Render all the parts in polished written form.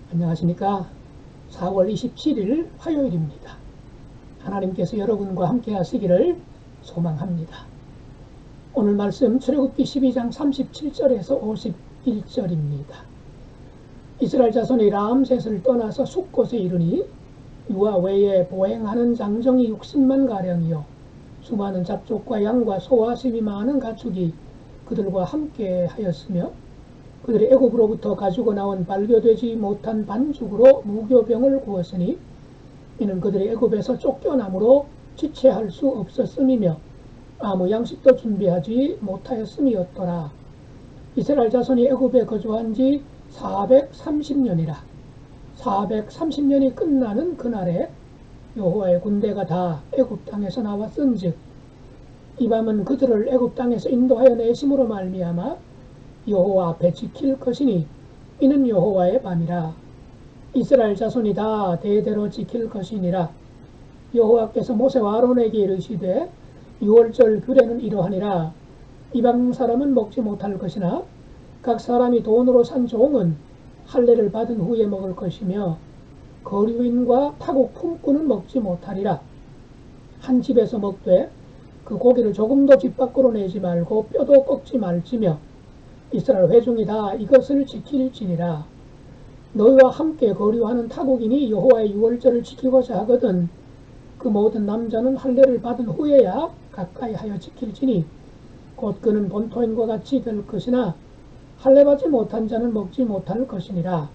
안녕하십니까. 4월 27일 화요일입니다. 하나님께서 여러분과 함께 하시기를 소망합니다. 오늘 말씀 출애굽기 12장 37절에서 51절입니다. 이스라엘 자손이 람셋을 떠나서 숫곳에 이르니 유아 외에 보행하는 장정이 60만 가량이요 수많은 잡족과 양과 소와 심이 많은 가축이 그들과 함께 하였으며 그들이 애굽으로부터 가지고 나온 발교되지 못한 반죽으로 무교병을 구웠으니 이는 그들이 애굽에서 쫓겨남으로 지체할 수 없었음이며 아무 양식도 준비하지 못하였음이었더라. 이스라엘 자손이 애굽에 거주한 지 430년이라. 430년이 끝나는 그날에 여호와의 군대가 다 애굽 땅에서 나왔은즉 이 밤은 그들을 애굽 땅에서 인도하여 내심으로 말미암아 여호와 앞에 지킬 것이니 이는 여호와의 밤이라. 이스라엘 자손이 다 대대로 지킬 것이니라. 여호와께서 모세와 아론에게 이르시되 유월절 규례는 이러하니라. 이방 사람은 먹지 못할 것이나 각 사람이 돈으로 산 종은 할례를 받은 후에 먹을 것이며 거류인과 타국 품꾼은 먹지 못하리라. 한 집에서 먹되 그 고기를 조금도 집 밖으로 내지 말고 뼈도 꺾지 말지며 이스라엘 회중이 다 이것을 지킬지니라. 너희와 함께 거류하는 타국인이 여호와의 유월절을 지키고자 하거든 그 모든 남자는 할례를 받은 후에야 가까이 하여 지킬지니 곧 그는 본토인과 같이 될 것이나 할례받지 못한 자는 먹지 못할 것이니라.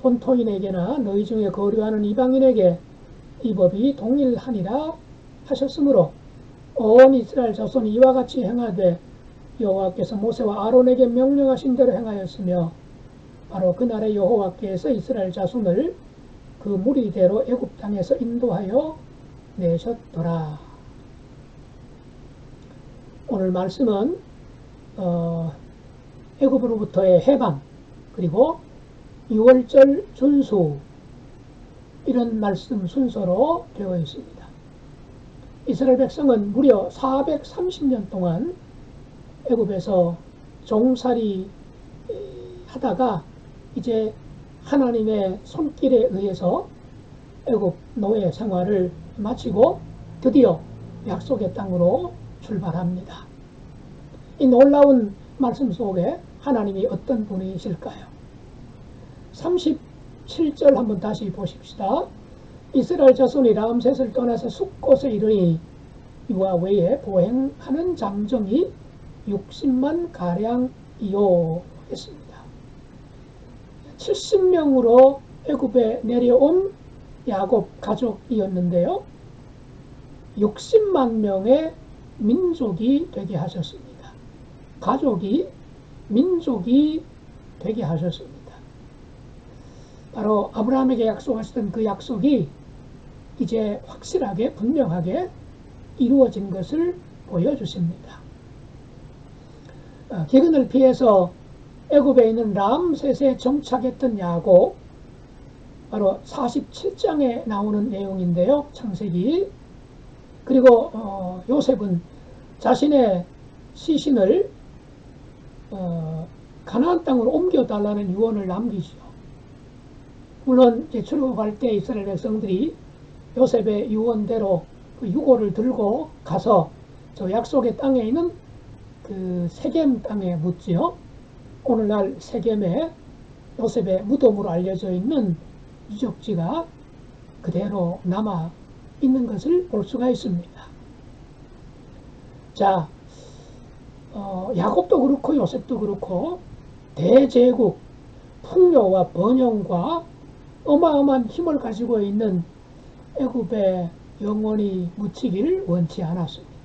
본토인에게나 너희 중에 거류하는 이방인에게 이 법이 동일하니라 하셨으므로 온 이스라엘 자손이 이와 같이 행하되 여호와께서 모세와 아론에게 명령하신 대로 행하였으며 바로 그날에 여호와께서 이스라엘 자손을 그 무리대로 애굽 땅에서 인도하여 내셨더라. 오늘 말씀은 애굽으로부터의 해방 그리고 유월절 준수 이런 말씀 순서로 되어 있습니다. 이스라엘 백성은 무려 430년 동안 애굽에서 종살이 하다가 이제 하나님의 손길에 의해서 애굽 노예 생활을 마치고 드디어 약속의 땅으로 출발합니다. 이 놀라운 말씀 속에 하나님이 어떤 분이실까요? 37절 한번 다시 보십시다. 이스라엘 자손이 람셋을 떠나서 숫곳에 이르니 유아 외에 보행하는 장정이 60만 가량이요 했습니다. 70명으로 애굽에 내려온 야곱 가족이었는데요. 60만 명의 민족이 되게 하셨습니다. 가족이 민족이 되게 하셨습니다. 바로 아브라함에게 약속하시던 그 약속이 이제 확실하게 분명하게 이루어진 것을 보여주십니다. 기근을 피해서 애굽에 있는 람셋에 정착했던 야곱, 바로 47장에 나오는 내용인데요. 창세기. 그리고 요셉은 자신의 시신을 가나안 땅으로 옮겨달라는 유언을 남기죠. 물론 출애굽할 때 이스라엘 백성들이 요셉의 유언대로 그 유고를 들고 가서 저 약속의 땅에 있는 그 세겜 땅에 묻지요. 오늘날 세겜에 요셉의 무덤으로 알려져 있는 유적지가 그대로 남아 있는 것을 볼 수가 있습니다. 자, 야곱도 그렇고 요셉도 그렇고 대제국 풍요와 번영과 어마어마한 힘을 가지고 있는 애굽에 영원히 묻히기를 원치 않았습니다.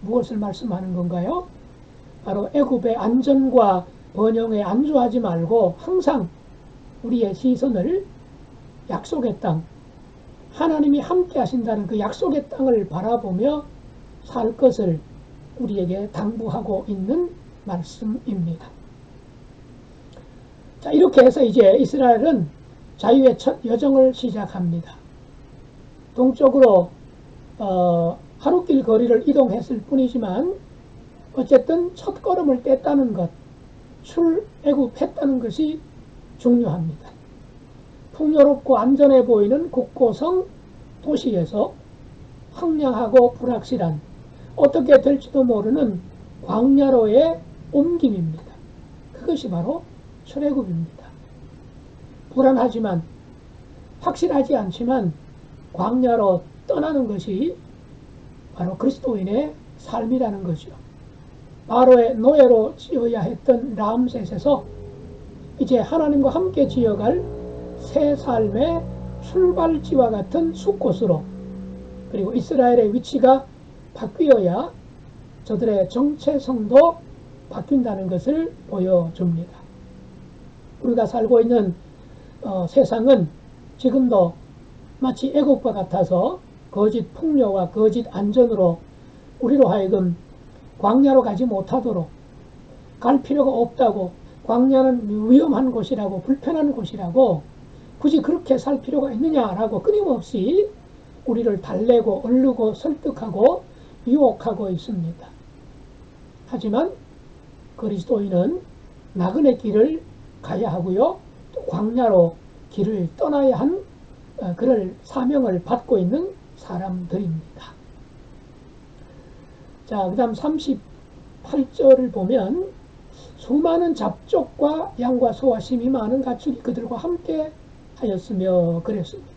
무엇을 말씀하는 건가요? 바로 애굽의 안전과 번영에 안주하지 말고 항상 우리의 시선을 약속의 땅, 하나님이 함께 하신다는 그 약속의 땅을 바라보며 살 것을 우리에게 당부하고 있는 말씀입니다. 자, 이렇게 해서 이제 이스라엘은 자유의 첫 여정을 시작합니다. 동쪽으로 하루길 거리를 이동했을 뿐이지만 어쨌든 첫걸음을 뗐다는 것, 출애굽했다는 것이 중요합니다. 풍요롭고 안전해 보이는 국고성 도시에서 황량하고 불확실한, 어떻게 될지도 모르는 광야로의 옮김입니다. 그것이 바로 출애굽입니다. 불안하지만, 확실하지 않지만 광야로 떠나는 것이 바로 그리스도인의 삶이라는 거죠. 바로의 노예로 지어야 했던 람셋에서 이제 하나님과 함께 지어갈 새 삶의 출발지와 같은 숲곳으로, 그리고 이스라엘의 위치가 바뀌어야 저들의 정체성도 바뀐다는 것을 보여줍니다. 우리가 살고 있는 세상은 지금도 마치 애국과 같아서 거짓 풍요와 거짓 안전으로 우리로 하여금 광야로 가지 못하도록, 갈 필요가 없다고, 광야는 위험한 곳이라고, 불편한 곳이라고, 굳이 그렇게 살 필요가 있느냐라고 끊임없이 우리를 달래고 얼르고 설득하고 유혹하고 있습니다. 하지만 그리스도인은 나그네 길을 가야 하고요, 또 광야로 길을 떠나야 한 그럴 사명을 받고 있는 사람들입니다. 자, 그 다음 38절을 보면 수많은 잡족과 양과 소와 심이 많은 가축이 그들과 함께 하였으며 그랬습니다.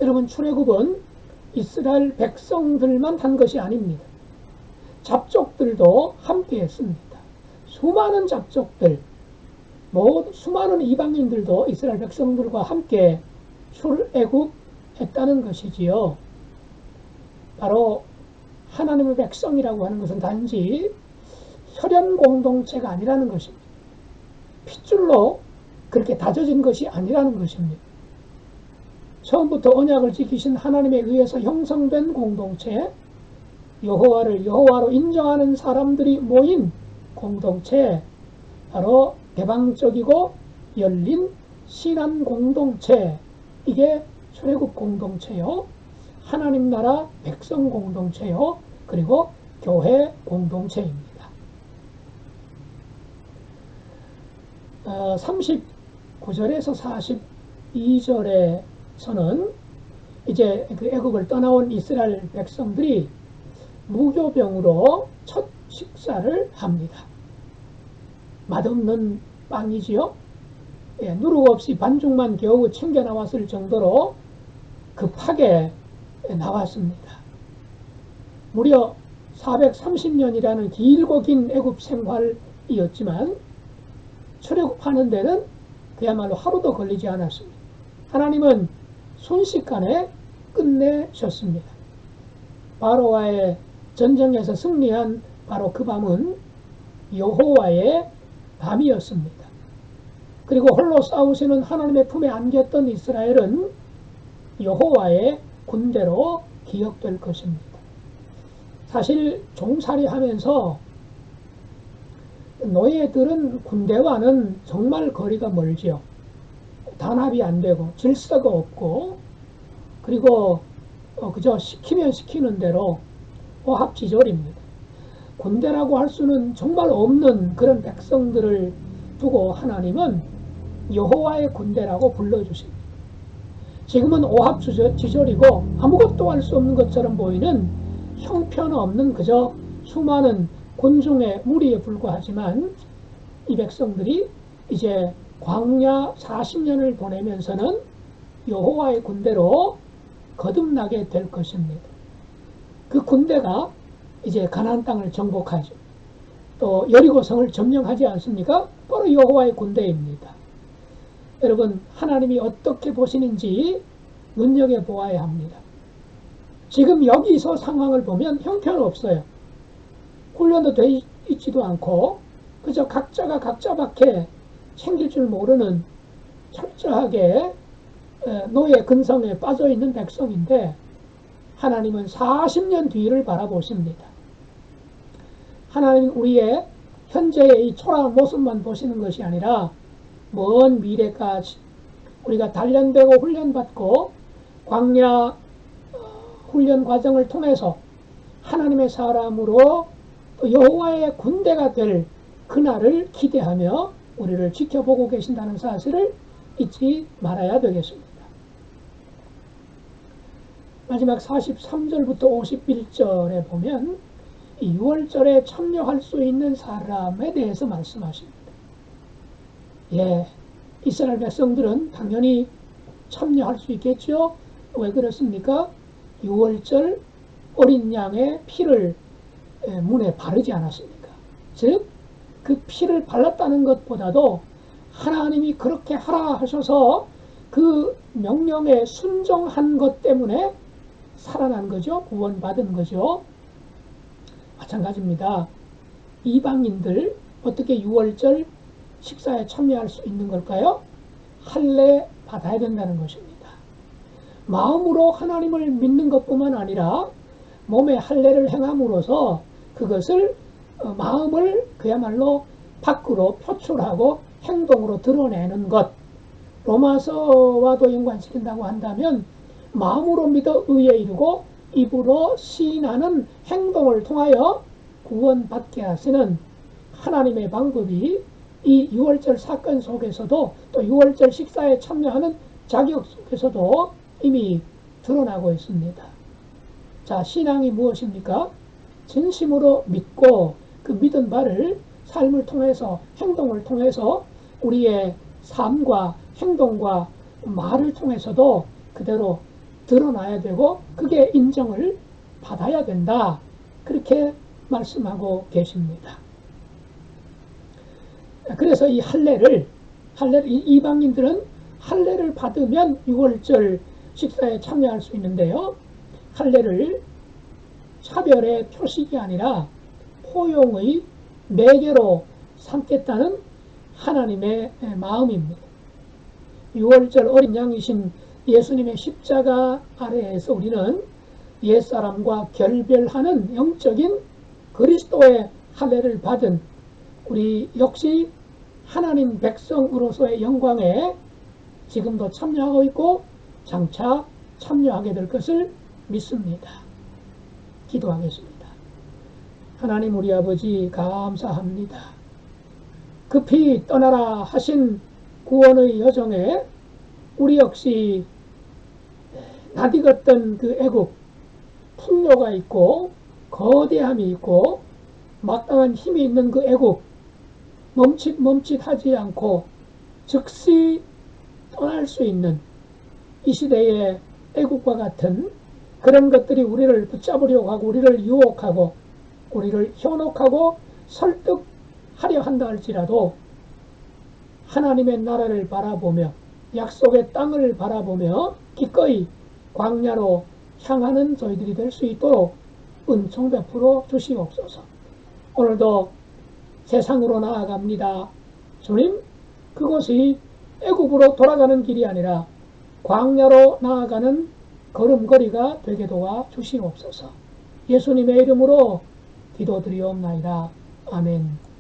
여러분, 출애굽은 이스라엘 백성들만 한 것이 아닙니다. 잡족들도 함께 했습니다. 수많은 잡족들, 수많은 이방인들도 이스라엘 백성들과 함께 출애굽했다는 것이지요. 바로 하나님의 백성이라고 하는 것은 단지 혈연 공동체가 아니라는 것입니다. 핏줄로 그렇게 다져진 것이 아니라는 것입니다. 처음부터 언약을 지키신 하나님에 의해서 형성된 공동체, 여호와를 여호와로 인정하는 사람들이 모인 공동체, 바로 개방적이고 열린 신앙 공동체, 이게 출애굽 공동체요, 하나님 나라 백성 공동체요, 그리고 교회 공동체입니다. 39절에서 42절에서는 이제 그 애국을 떠나온 이스라엘 백성들이 무교병으로 첫 식사를 합니다. 맛없는 빵이지요. 누룩 없이 반죽만 겨우 챙겨 나왔을 정도로 급하게 나왔습니다. 무려 430년이라는 길고 긴 애굽 생활이었지만 출애굽하는 데는 그야말로 하루도 걸리지 않았습니다. 하나님은 순식간에 끝내셨습니다. 바로와의 전쟁에서 승리한 바로 그 밤은 여호와의 밤이었습니다. 그리고 홀로 싸우시는 하나님의 품에 안겼던 이스라엘은 여호와의 군대로 기억될 것입니다. 사실 종살이 하면서 노예들은 군대와는 정말 거리가 멀지요. 단합이 안 되고 질서가 없고, 그리고 그저 시키면 시키는 대로 오합지졸입니다. 군대라고 할 수는 정말 없는 그런 백성들을 두고 하나님은 여호와의 군대라고 불러주십니다. 지금은 오합지졸이고 아무것도 할 수 없는 것처럼 보이는 형편없는 그저 수많은 군중의 무리에 불과하지만, 이 백성들이 이제 광야 40년을 보내면서는 여호와의 군대로 거듭나게 될 것입니다. 그 군대가 이제 가나안 땅을 정복하죠. 또 여리고성을 점령하지 않습니까? 바로 여호와의 군대입니다. 여러분, 하나님이 어떻게 보시는지 눈여겨보아야 합니다. 지금 여기서 상황을 보면 형편없어요. 훈련도 돼 있지도 않고 그저 각자가 각자밖에 챙길 줄 모르는 철저하게 노예 근성에 빠져있는 백성인데, 하나님은 40년 뒤를 바라보십니다. 하나님은 우리의 현재의 이 초라한 모습만 보시는 것이 아니라 먼 미래까지 우리가 단련되고 훈련받고 광야 훈련 과정을 통해서 하나님의 사람으로 또 여호와의 군대가 될 그날을 기대하며 우리를 지켜보고 계신다는 사실을 잊지 말아야 되겠습니다. 마지막 43절부터 51절에 보면 이 6월절에 참여할 수 있는 사람에 대해서 말씀하십니다. 예, 이스라엘 백성들은 당연히 참여할 수 있겠죠. 왜 그렇습니까? 6월절 어린 양의 피를 문에 바르지 않았습니까? 즉, 그 피를 발랐다는 것보다도 하나님이 그렇게 하라 하셔서 그 명령에 순종한 것 때문에 살아난 거죠. 구원받은 거죠. 마찬가지입니다. 이방인들 어떻게 6월절 식사에 참여할 수 있는 걸까요? 할례 받아야 된다는 것입니다. 마음으로 하나님을 믿는 것뿐만 아니라 몸에 할례를 행함으로써 그것을 마음을 그야말로 밖으로 표출하고 행동으로 드러내는 것, 로마서와도 연관시킨다고 한다면 마음으로 믿어 의에 이르고 입으로 시인하는 행동을 통하여 구원받게 하시는 하나님의 방법이 이 6월절 사건 속에서도 또 6월절 식사에 참여하는 자격 속에서도 이미 드러나고 있습니다. 자, 신앙이 무엇입니까? 진심으로 믿고 그 믿은 바를 삶을 통해서 행동을 통해서 우리의 삶과 행동과 말을 통해서도 그대로 드러나야 되고 그게 인정을 받아야 된다. 그렇게 말씀하고 계십니다. 그래서 이 할례를 이방인들은 할례를 받으면 6월절 식사에 참여할 수 있는데요. 할례를 차별의 표식이 아니라 포용의 매개로 삼겠다는 하나님의 마음입니다. 6월절 어린 양이신 예수님의 십자가 아래에서 우리는 옛사람과 결별하는 영적인 그리스도의 할례를 받은 우리 역시 하나님 백성으로서의 영광에 지금도 참여하고 있고 장차 참여하게 될 것을 믿습니다. 기도하겠습니다. 하나님 우리 아버지 감사합니다. 급히 떠나라 하신 구원의 여정에 우리 역시 낯익었던 그 애국, 풍요가 있고 거대함이 있고 막강한 힘이 있는 그 애국, 멈칫하지 않고 즉시 떠날 수 있는 이 시대의 애국과 같은 그런 것들이 우리를 붙잡으려고 하고 우리를 유혹하고 우리를 현혹하고 설득하려 한다 할지라도 하나님의 나라를 바라보며 약속의 땅을 바라보며 기꺼이 광야로 향하는 저희들이 될 수 있도록 은총 베풀어 주시옵소서. 오늘도 세상으로 나아갑니다. 주님, 그것이 애국으로 돌아가는 길이 아니라 광야로 나아가는 걸음걸이가 되게 도와 주시옵소서. 예수님의 이름으로 기도드리옵나이다. 아멘.